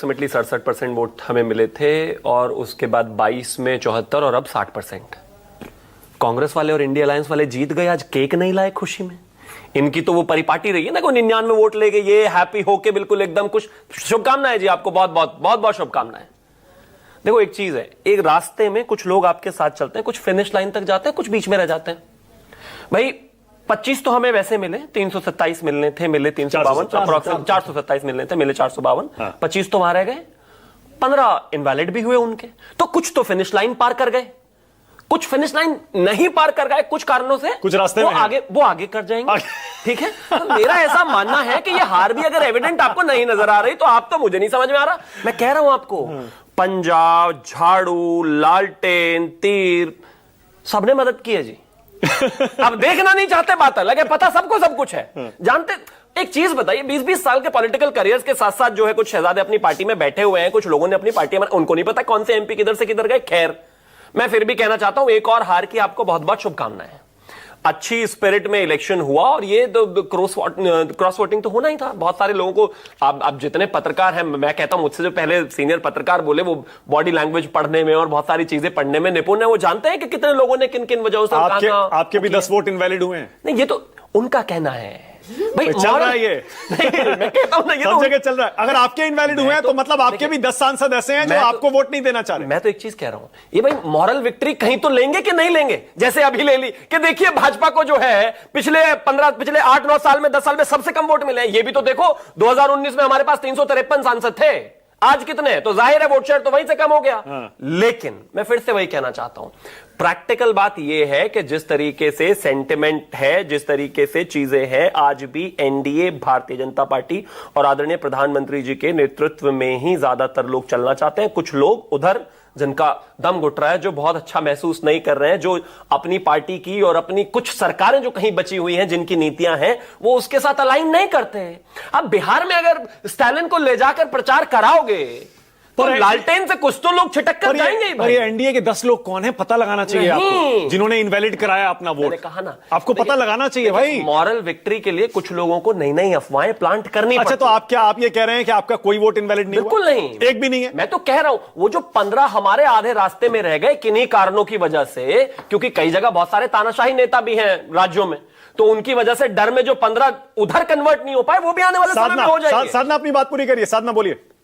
Ultimately 67% vote हमें मिले थे और उसके बाद 22 में 74 और अब 60%। कांग्रेस वाले और इंडिया अलायंस वाले जीत गए, आज केक नहीं लाए खुशी में। इनकी तो वो परिपाटी रही है ना, कोई 99 वोट ले गए, ये हैप्पी होके बिल्कुल एकदम कुछ। शुभकामनाएं जी, आपको बहुत बहुत बहुत बहुत शुभकामनाएं। देखो एक चीज है, एक रास्ते में कुछ लोग आपके साथ चलते हैं, कुछ फिनिश लाइन तक जाते हैं, कुछ बीच में रह जाते हैं। भाई 25 तो हमें वैसे मिले, 327 मिलने थे, मिले 352, 427 मिलने थे, मिले 452। 25 तो वहां रह गए, 15 इनवैलिड भी हुए उनके। तो कुछ तो फिनिश लाइन पार कर गए, कुछ फिनिश लाइन नहीं पार कर गए कुछ कारणों से, कुछ रास्ते में वो आगे कर जाएंगे। ठीक है, तो मेरा ऐसा मानना है कि ये हार भी अगर एविडेंट आपको नहीं नजर आ रही तो आप तो मुझे नहीं समझ में आ रहा। मैं कह रहा हूं आपको, पंजाब, झाड़ू, लालटेन, तीर, सबने मदद की है जी। अब देखना नहीं चाहते, बात अलग है, पता सबको सब कुछ है, जानते। एक चीज बताइए, 20-20 साल के पॉलिटिकल करियर्स के साथ साथ जो है कुछ शहजादे अपनी पार्टी में बैठे हुए हैं, कुछ लोगों ने अपनी पार्टी में, उनको नहीं पता कौन से एमपी किधर से किधर गए। खैर, मैं फिर भी कहना चाहता हूं, एक और हार की आपको बहुत बहुत शुभकामनाएं। अच्छी स्पिरिट में इलेक्शन हुआ और ये तो क्रॉस वोटिंग तो होना ही था। बहुत सारे लोगों को, आप जितने पत्रकार हैं, मैं कहता हूं मुझसे जो पहले सीनियर पत्रकार बोले, वो बॉडी लैंग्वेज पढ़ने में और बहुत सारी चीजें पढ़ने में निपुण है, वो जानते हैं कि कितने लोगों ने किन किन वजहों से आपके भी 10 वोट इनवैलिड हुए हैं। नहीं, ये तो उनका कहना है भाई, चल रहा है ये। नहीं, मैं कहता हूं ना, ये सब जगह चल रहा है। अगर आपके इनवैलिड हुए हैं तो मतलब आपके भी 10 सांसद ऐसे हैं जो आपको वोट नहीं देना चाह रहे। मैं तो एक चीज कह रहा हूं, ये भाई मॉरल विक्ट्री कहीं तो लेंगे कि नहीं लेंगे। जैसे अभी ले ली कि देखिए भाजपा को जो है पिछले 8-9 साल में, 10 साल में सबसे कम वोट मिले हैं। ये भी तो देखो, 2019 में हमारे पास 353 सांसद थे, आज कितने हैं? तो जाहिर है वोट शेयर तो वहीं से कम हो गया। लेकिन मैं फिर से वही कहना चाहता हूं, प्रैक्टिकल बात यह है कि जिस तरीके से सेंटिमेंट है, जिस तरीके से चीजें हैं, आज भी एनडीए, भारतीय जनता पार्टी और आदरणीय प्रधानमंत्री जी के नेतृत्व में ही ज्यादातर लोग चलना चाहते हैं। कुछ लोग उधर जिनका दम घुट रहा है, जो बहुत अच्छा महसूस नहीं कर रहे हैं, जो अपनी पार्टी की और अपनी कुछ सरकारें जो कहीं बची हुई हैं, जिनकी नीतियां हैं, वो उसके साथ अलाइन नहीं करते हैं। अब बिहार में अगर स्टालिन को ले जाकर प्रचार कराओगे तो लालटेन से कुछ तो लोग छिटक कर जाएंगे ही भाई। ये एनडीए के 10 लोग कौन है पता लगाना चाहिए आपको, जिन्होंने इनवैलिड कराया अपना वोट। कहा ना, आपको पता लगाना चाहिए भाई। मॉरल विक्ट्री के लिए कुछ लोगों को नई नई अफवाहें प्लांट करनी पड़ती। अच्छा, तो आप ये कह रहे हैं कि आपका कोई वोट इनवैलिड नहीं? बिल्कुल नहीं, एक भी नहीं है। मैं तो कह रहा हूं, वो जो 15 हमारे आधे रास्ते में रह गए किन्हीं कारणों की वजह से, क्योंकि कई जगह बहुत सारे तानाशाही नेता भी हैं राज्यों में, तो उनकी वजह से डर में जो 15 उधर कन्वर्ट नहीं हो पाए, वो भी आने वाले समय में हो जाएंगे। साधना अपनी बात पूरी करिए, साधना बोलिए।